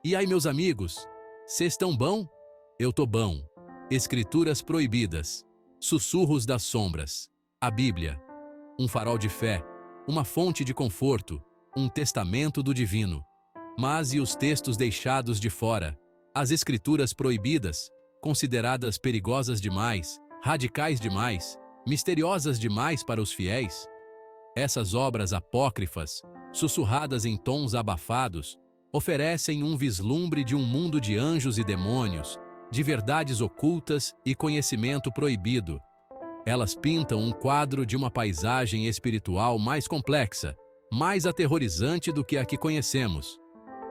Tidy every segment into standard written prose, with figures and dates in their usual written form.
E aí, meus amigos? Cês tão bom? Eu tô bom. Escrituras proibidas. Sussurros das sombras. A Bíblia. Um farol de fé. Uma fonte de conforto. Um testamento do divino. Mas e os textos deixados de fora? As escrituras proibidas, consideradas perigosas demais, radicais demais, misteriosas demais para os fiéis? Essas obras apócrifas, sussurradas em tons abafados, oferecem um vislumbre de um mundo de anjos e demônios, de verdades ocultas e conhecimento proibido. Elas pintam um quadro de uma paisagem espiritual mais complexa, mais aterrorizante do que a que conhecemos.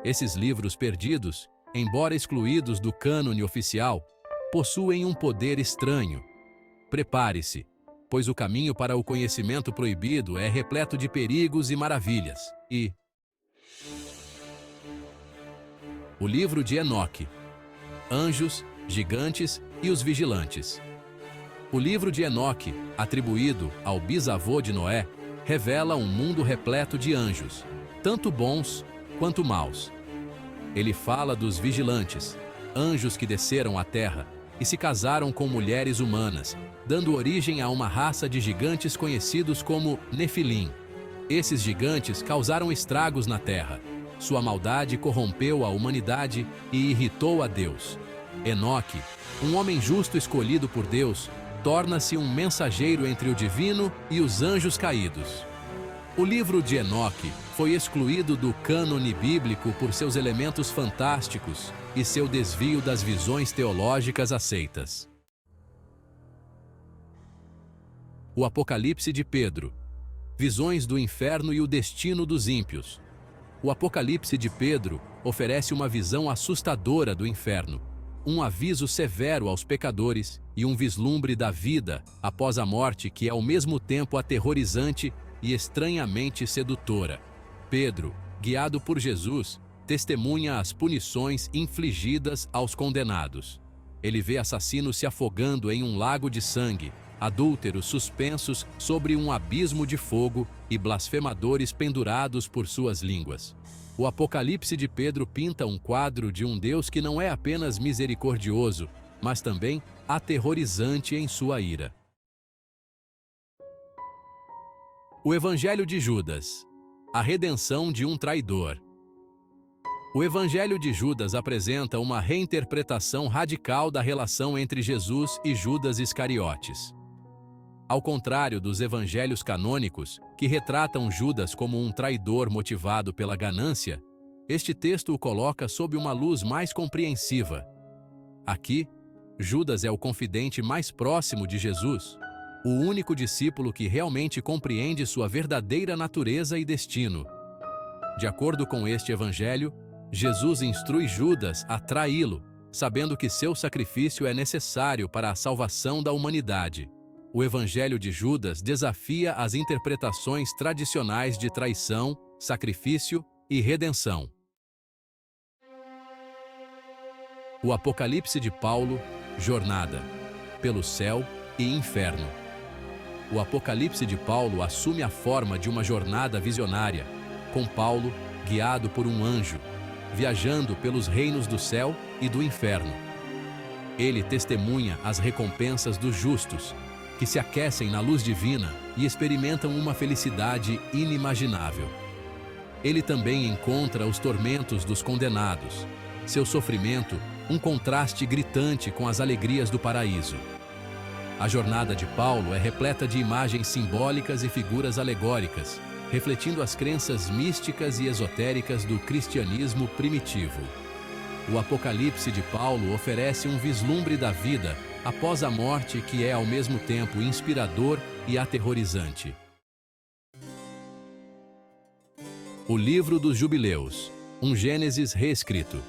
Esses livros perdidos, embora excluídos do cânone oficial, possuem um poder estranho. Prepare-se, pois o caminho para o conhecimento proibido é repleto de perigos e maravilhas. O livro de Enoque. Anjos, gigantes e os vigilantes. O livro de Enoque, atribuído ao bisavô de Noé, revela um mundo repleto de anjos, tanto bons quanto maus. Ele fala dos vigilantes, anjos que desceram à terra e se casaram com mulheres humanas, dando origem a uma raça de gigantes conhecidos como Nefilim. Esses gigantes causaram estragos na terra. Sua maldade corrompeu a humanidade e irritou a Deus. Enoque, um homem justo escolhido por Deus, torna-se um mensageiro entre o divino e os anjos caídos. O livro de Enoque foi excluído do cânone bíblico por seus elementos fantásticos e seu desvio das visões teológicas aceitas. O Apocalipse de Pedro. Visões do inferno e o destino dos ímpios. O Apocalipse de Pedro oferece uma visão assustadora do inferno, um aviso severo aos pecadores e um vislumbre da vida após a morte que é ao mesmo tempo aterrorizante e estranhamente sedutora. Pedro, guiado por Jesus, testemunha as punições infligidas aos condenados. Ele vê assassinos se afogando em um lago de sangue, adúlteros suspensos sobre um abismo de fogo e blasfemadores pendurados por suas línguas. O Apocalipse de Pedro pinta um quadro de um Deus que não é apenas misericordioso, mas também aterrorizante em sua ira. O Evangelho de Judas. A redenção de um traidor. O Evangelho de Judas apresenta uma reinterpretação radical da relação entre Jesus e Judas Iscariotes. Ao contrário dos evangelhos canônicos, que retratam Judas como um traidor motivado pela ganância, este texto o coloca sob uma luz mais compreensiva. Aqui, Judas é o confidente mais próximo de Jesus, o único discípulo que realmente compreende sua verdadeira natureza e destino. De acordo com este evangelho, Jesus instrui Judas a traí-lo, sabendo que seu sacrifício é necessário para a salvação da humanidade. O Evangelho de Judas desafia as interpretações tradicionais de traição, sacrifício e redenção. O Apocalipse de Paulo, jornada, pelo céu e inferno. O Apocalipse de Paulo assume a forma de uma jornada visionária, com Paulo, guiado por um anjo, viajando pelos reinos do céu e do inferno. Ele testemunha as recompensas dos justos, que se aquecem na luz divina e experimentam uma felicidade inimaginável. Ele também encontra os tormentos dos condenados, seu sofrimento, um contraste gritante com as alegrias do paraíso. A jornada de Paulo é repleta de imagens simbólicas e figuras alegóricas, refletindo as crenças místicas e esotéricas do cristianismo primitivo. O Apocalipse de Paulo oferece um vislumbre da vida após a morte que é ao mesmo tempo inspirador e aterrorizante. O Livro dos Jubileus, um Gênesis reescrito.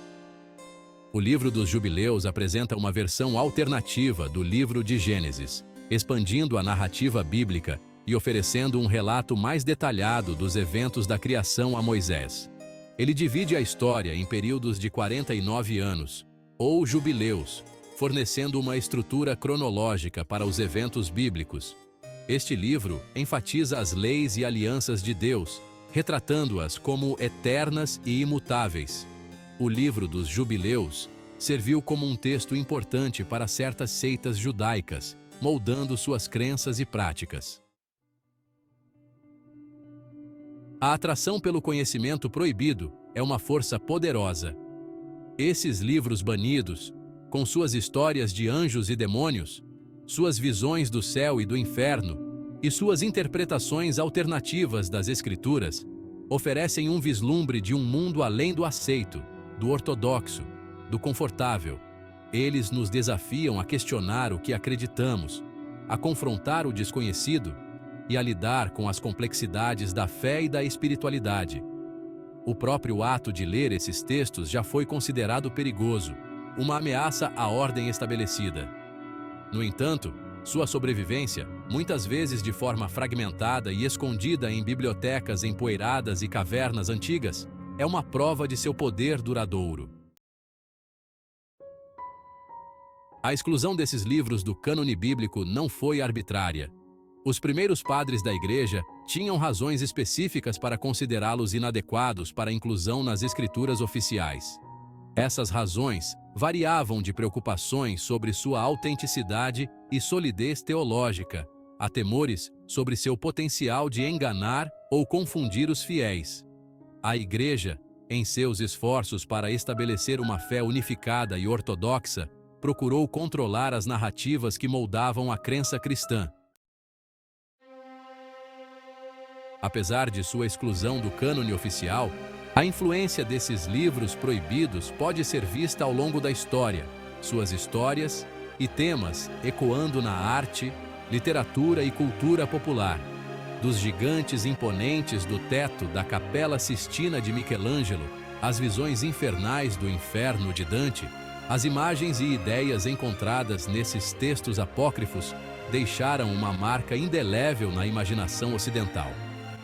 O Livro dos Jubileus apresenta uma versão alternativa do livro de Gênesis, expandindo a narrativa bíblica e oferecendo um relato mais detalhado dos eventos da criação a Moisés. Ele divide a história em períodos de 49 anos, ou jubileus, fornecendo uma estrutura cronológica para os eventos bíblicos. Este livro enfatiza as leis e alianças de Deus, retratando-as como eternas e imutáveis. O livro dos Jubileus serviu como um texto importante para certas seitas judaicas, moldando suas crenças e práticas. A atração pelo conhecimento proibido é uma força poderosa. Esses livros banidos, com suas histórias de anjos e demônios, suas visões do céu e do inferno, e suas interpretações alternativas das Escrituras, oferecem um vislumbre de um mundo além do aceito, do ortodoxo, do confortável. Eles nos desafiam a questionar o que acreditamos, a confrontar o desconhecido e a lidar com as complexidades da fé e da espiritualidade. O próprio ato de ler esses textos já foi considerado perigoso, uma ameaça à ordem estabelecida. No entanto, sua sobrevivência, muitas vezes de forma fragmentada e escondida em bibliotecas empoeiradas e cavernas antigas, é uma prova de seu poder duradouro. A exclusão desses livros do cânone bíblico não foi arbitrária. Os primeiros padres da Igreja tinham razões específicas para considerá-los inadequados para a inclusão nas escrituras oficiais. Essas razões variavam de preocupações sobre sua autenticidade e solidez teológica, a temores sobre seu potencial de enganar ou confundir os fiéis. A Igreja, em seus esforços para estabelecer uma fé unificada e ortodoxa, procurou controlar as narrativas que moldavam a crença cristã. Apesar de sua exclusão do cânone oficial, a influência desses livros proibidos pode ser vista ao longo da história, suas histórias e temas ecoando na arte, literatura e cultura popular. Dos gigantes imponentes do teto da Capela Sistina de Michelangelo, às visões infernais do inferno de Dante, as imagens e ideias encontradas nesses textos apócrifos deixaram uma marca indelével na imaginação ocidental.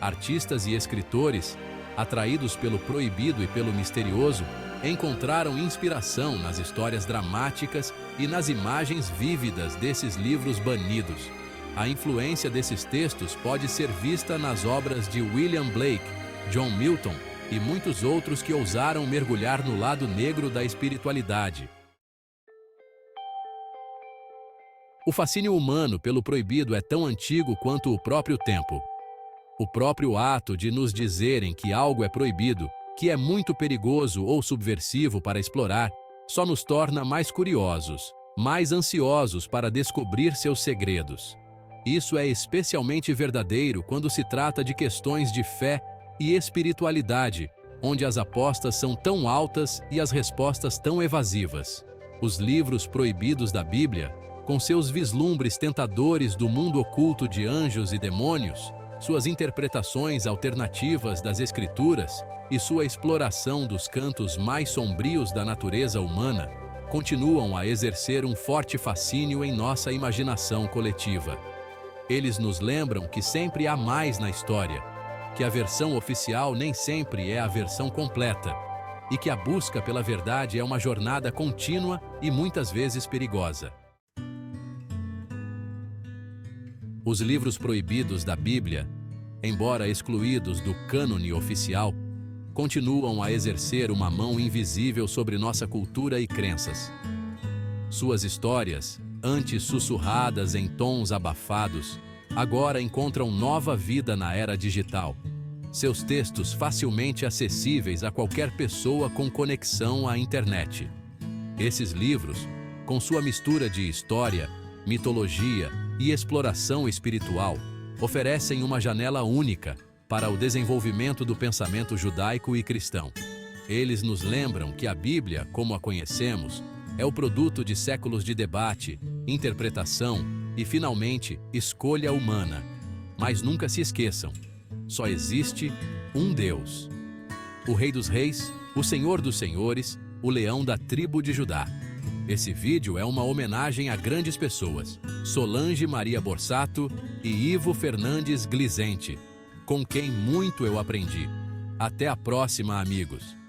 Artistas e escritores, atraídos pelo proibido e pelo misterioso, encontraram inspiração nas histórias dramáticas e nas imagens vívidas desses livros banidos. A influência desses textos pode ser vista nas obras de William Blake, John Milton e muitos outros que ousaram mergulhar no lado negro da espiritualidade. O fascínio humano pelo proibido é tão antigo quanto o próprio tempo. O próprio ato de nos dizerem que algo é proibido, que é muito perigoso ou subversivo para explorar, só nos torna mais curiosos, mais ansiosos para descobrir seus segredos. Isso é especialmente verdadeiro quando se trata de questões de fé e espiritualidade, onde as apostas são tão altas e as respostas tão evasivas. Os livros proibidos da Bíblia, com seus vislumbres tentadores do mundo oculto de anjos e demônios, suas interpretações alternativas das Escrituras e sua exploração dos cantos mais sombrios da natureza humana, continuam a exercer um forte fascínio em nossa imaginação coletiva. Eles nos lembram que sempre há mais na história, que a versão oficial nem sempre é a versão completa, e que a busca pela verdade é uma jornada contínua e muitas vezes perigosa. Os livros proibidos da Bíblia, embora excluídos do cânone oficial, continuam a exercer uma mão invisível sobre nossa cultura e crenças. Suas histórias, antes sussurradas em tons abafados, agora encontram nova vida na era digital. Seus textos facilmente acessíveis a qualquer pessoa com conexão à internet. Esses livros, com sua mistura de história, mitologia e exploração espiritual, oferecem uma janela única para o desenvolvimento do pensamento judaico e cristão. Eles nos lembram que a Bíblia, como a conhecemos, é o produto de séculos de debate, interpretação e, finalmente, escolha humana. Mas nunca se esqueçam, só existe um Deus. O Rei dos Reis, o Senhor dos Senhores, o Leão da tribo de Judá. Esse vídeo é uma homenagem a grandes pessoas, Solange Maria Borsato e Ivo Fernandes Glisente, com quem muito eu aprendi. Até a próxima, amigos!